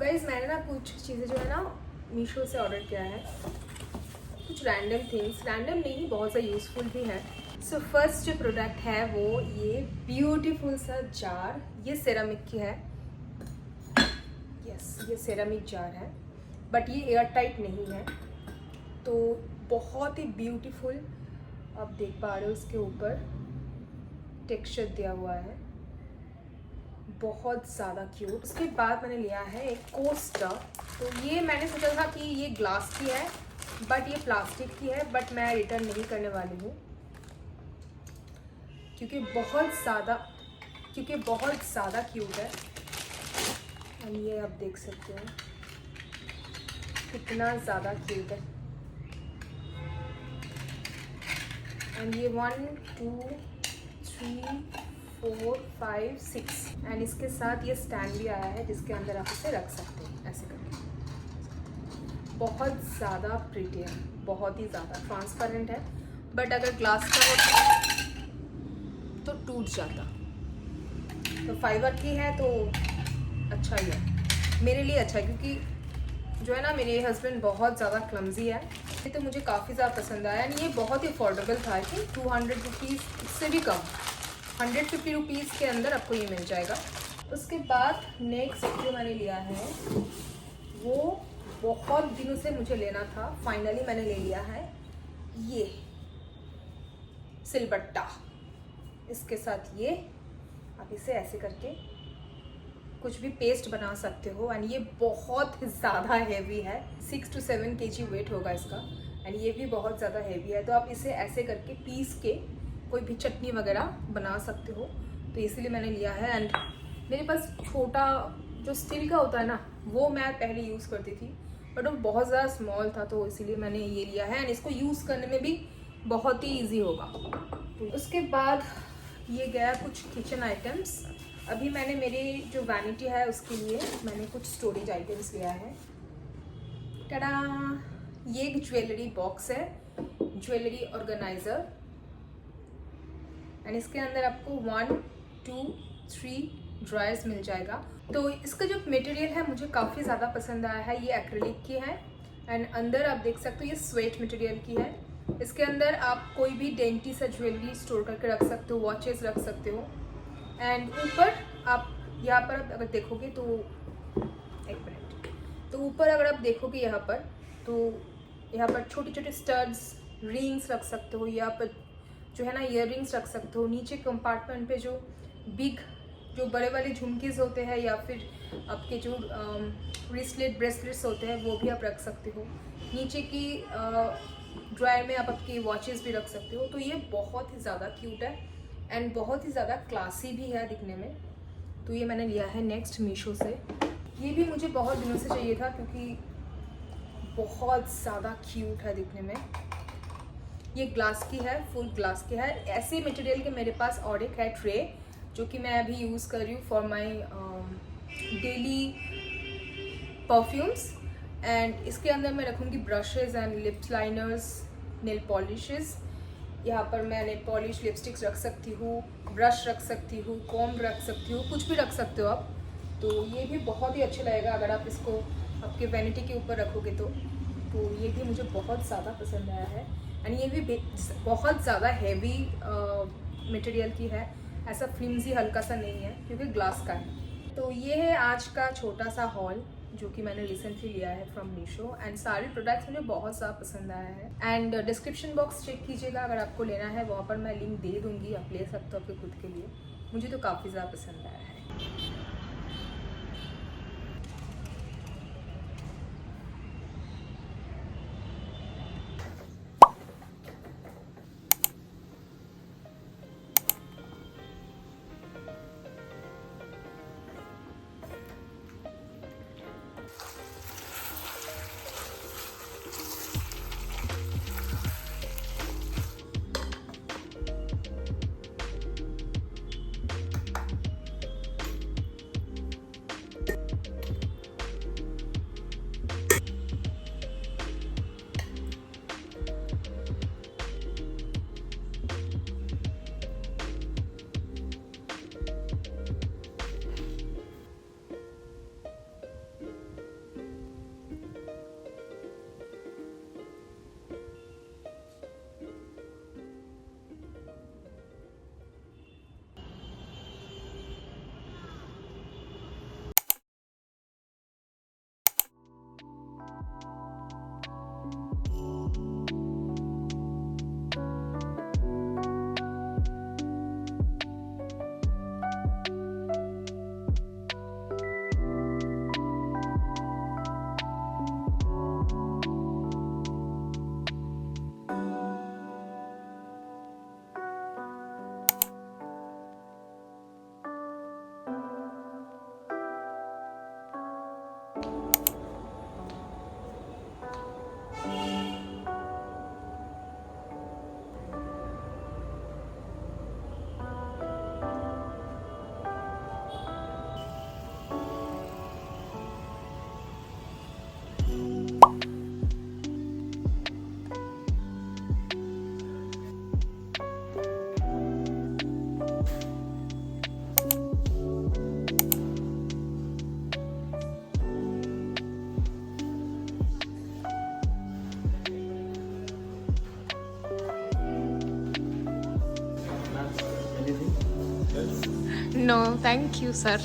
Guys मैंने ना कुछ चीज़ें जो है ना मीशो से ऑर्डर किया है, कुछ रैंडम थिंग्स, रैंडम नहीं बहुत सा यूज़फुल भी है। सो फर्स्ट जो प्रोडक्ट है वो ये ब्यूटीफुल सा जार, ये सेरामिक की है। यस, ये सेरामिक जार है बट ये एयर टाइट नहीं है, तो बहुत ही ब्यूटीफुल। आप देख पा रहे हो इसके ऊपर टेक्सचर दिया हुआ है, बहुत ज़्यादा क्यूट। उसके बाद मैंने लिया है एक कोस्टर। तो ये मैंने सोचा था कि ये ग्लास की है बट ये प्लास्टिक की है, बट मैं रिटर्न नहीं करने वाली हूँ क्योंकि बहुत ज़्यादा क्यूट है। और ये आप देख सकते हो कितना ज़्यादा क्यूट है। एंड ये 1 2 3 4 5 6 एंड इसके साथ ये स्टैंड भी आया है जिसके अंदर आप इसे रख सकते हो ऐसे करके। बहुत ज़्यादा प्रिटी है, बहुत ही ज़्यादा ट्रांसपेरेंट है, बट अगर ग्लास का हो तो टूट जाता। तो फाइबर की है तो अच्छा ही है, मेरे लिए अच्छा है क्योंकि जो है ना मेरे हस्बैंड बहुत ज़्यादा क्लमजी है। ये तो मुझे काफ़ी ज़्यादा पसंद आया एंड ये बहुत ही अफोर्डेबल था। आई थिंक 200 रुपीज़, इससे भी कम 150 रुपीज़ के अंदर आपको ये मिल जाएगा। उसके बाद नेक्स्ट जो मैंने लिया है वो बहुत दिनों से मुझे लेना था, फाइनली मैंने ले लिया है ये सिलबट्टा। इसके साथ ये आप इसे ऐसे करके कुछ भी पेस्ट बना सकते हो एंड ये बहुत ज़्यादा हैवी है, 6 to 7 kg वेट होगा इसका एंड ये भी बहुत ज़्यादा हैवी है। तो आप इसे ऐसे करके पीस के कोई भी चटनी वगैरह बना सकते हो, तो इसीलिए मैंने लिया है। एंड मेरे पास छोटा जो स्टील का होता है ना वो मैं पहले यूज़ करती थी बट वो बहुत ज़्यादा स्मॉल था, तो इसीलिए मैंने ये लिया है एंड इसको यूज़ करने में भी बहुत ही ईजी होगा। उसके बाद ये गया कुछ किचन आइटम्स। अभी मैंने मेरी जो वैनिटी है उसके लिए मैंने कुछ स्टोरेज आइटम्स लिया है। टडा, ये एक ज्वेलरी बॉक्स है, ज्वेलरी ऑर्गेनाइजर एंड इसके अंदर आपको 1 2 3 ड्रायर्स मिल जाएगा। तो इसका जो मटेरियल है मुझे काफ़ी ज़्यादा पसंद आया है। ये एक्रेलिक की है एंड अंदर आप देख सकते हो ये स्वेट मटेरियल की है। इसके अंदर आप कोई भी डेंटी सा ज्वेलरी स्टोर करके रख सकते हो, वॉचेस रख सकते हो एंड ऊपर आप यहाँ पर आप अगर देखोगे तो एक मिनट, तो ऊपर अगर आप देखोगे यहाँ पर छोटे छोटे स्टड्स, रिंग्स रख सकते हो। यहाँ पर जो है ना ईयर रिंग्स रख सकते हो। नीचे कंपार्टमेंट पे जो जो बड़े वाले झुमकीज होते हैं या फिर आपके जो ब्रेसलेट्स होते हैं वो भी आप रख सकते हो। नीचे की ड्रायर में आप आपकी वॉचेस भी रख सकते हो। तो ये बहुत ही ज़्यादा क्यूट है एंड बहुत ही ज़्यादा क्लासी भी है दिखने में। तो ये मैंने लिया है नेक्स्ट मीशो से। ये भी मुझे बहुत दिनों से चाहिए था क्योंकि बहुत ज़्यादा क्यूट है दिखने में। ये ग्लास की है, फुल ग्लास की है। ऐसे मटेरियल के मेरे पास और एक है ट्रे जो कि मैं अभी यूज़ कर रही हूँ for my daily perfumes and इसके अंदर मैं रखूँगी brushes and lip liners, nail polishes. यहाँ पर मैं नेल पॉलिश, लिपस्टिक्स रख सकती हूँ, ब्रश रख सकती हूँ, कॉम्ब रख सकती हूँ, कुछ भी रख सकते हो आप। तो ये भी बहुत ही अच्छा लगेगा अगर आप इसको आपके वैनिटी के ऊपर रखोगे तो ये भी मुझे बहुत ज़्यादा पसंद आया है एंड ये भी बहुत ज़्यादा हैवी मटेरियल की है, ऐसा फ्लिम्जी हल्का सा नहीं है क्योंकि ग्लास का है। तो ये है आज का छोटा सा हॉल जो कि मैंने रिसेंटली लिया है फ्रॉम मीशो एंड सारे प्रोडक्ट्स मुझे बहुत ज़्यादा पसंद आया है। एंड डिस्क्रिप्शन बॉक्स चेक कीजिएगा, अगर आपको लेना है वहाँ पर मैं लिंक दे दूँगी, आप ले सकते हो आपके खुद के लिए। मुझे तो काफ़ी ज़्यादा पसंद आया है। No thank you sir.